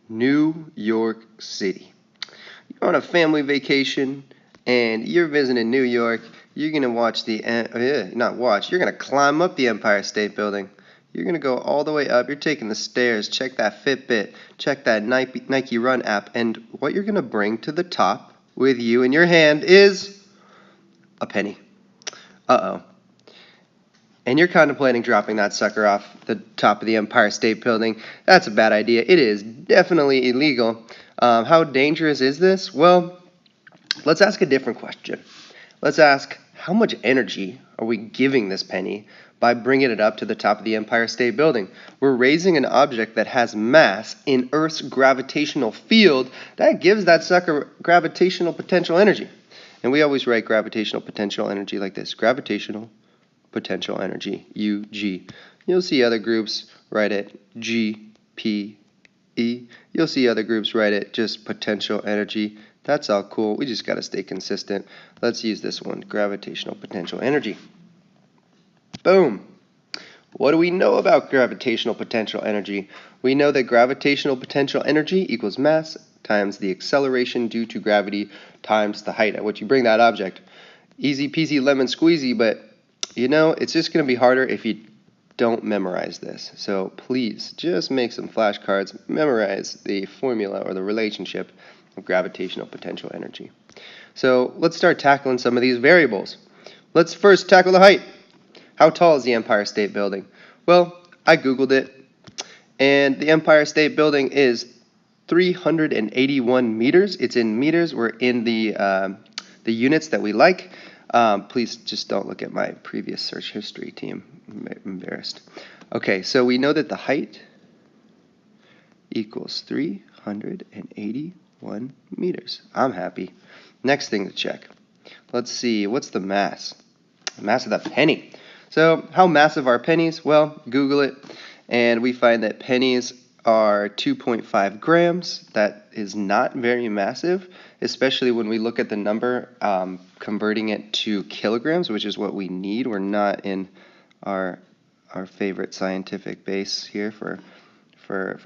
New York City. You're on a family vacation and you're visiting New York. You're going to you're going to climb up the Empire State Building. You're going to go all the way up. You're taking the stairs. Check that Fitbit. Check that Nike Run app. And what you're going to bring to the top with you in your hand is a penny. Uh-oh. And you're contemplating dropping that sucker off the top of the Empire State Building. That's a bad idea. It is definitely illegal. How dangerous is this? Well, let's ask a different question. Let's ask, how much energy are we giving this penny by bringing it up to the top of the Empire State Building? We're raising an object that has mass in Earth's gravitational field. That gives that sucker gravitational potential energy. And we always write gravitational potential energy like this. Gravitational potential energy, UG. You'll see other groups write it GPE. You'll see other groups write it just potential energy. That's all cool. We just got to stay consistent. Let's use this one, gravitational potential energy. Boom. What do we know about gravitational potential energy? We know that gravitational potential energy equals mass times the acceleration due to gravity times the height at which you bring that object. Easy peasy lemon squeezy, but it's just going to be harder if you don't memorize this. So please just make some flashcards, memorize the formula or the relationship of gravitational potential energy. So let's start tackling some of these variables. Let's first tackle the height. How tall is the Empire State Building? Well, I Googled it, and the Empire State Building is 381 meters. It's in meters. We're in the units that we like. Please just don't look at my previous search history, team. I'm embarrassed. Okay, so we know that the height equals 381 meters. I'm happy. Next thing to check. Let's see, what's the mass? The mass of the penny. So how massive are pennies? Well, Google it, and we find that pennies are 2.5 grams. That is not very massive, especially when we look at the number, converting it to kilograms, which is what we need. We're not in our favorite scientific base here for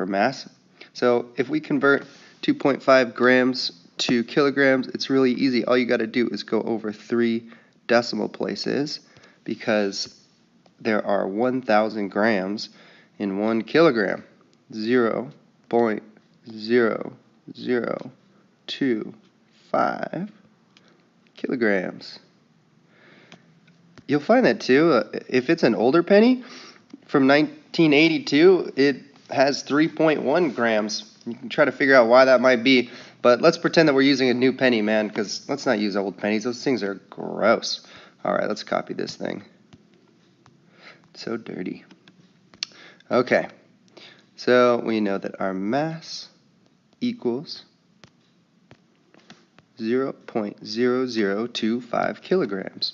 mass. So if we convert 2.5 grams to kilograms, it's really easy. All you got to do is go over 3 decimal places, because there are 1,000 grams in 1 kilogram. 0.0025 kilograms. You'll find that too. If it's an older penny from 1982, it has 3.1 grams. You can try to figure out why that might be, but let's pretend that we're using a new penny, man, because let's not use old pennies. Those things are gross. All right, let's copy this thing. It's so dirty. Okay. So we know that our mass equals 0.0025 kilograms.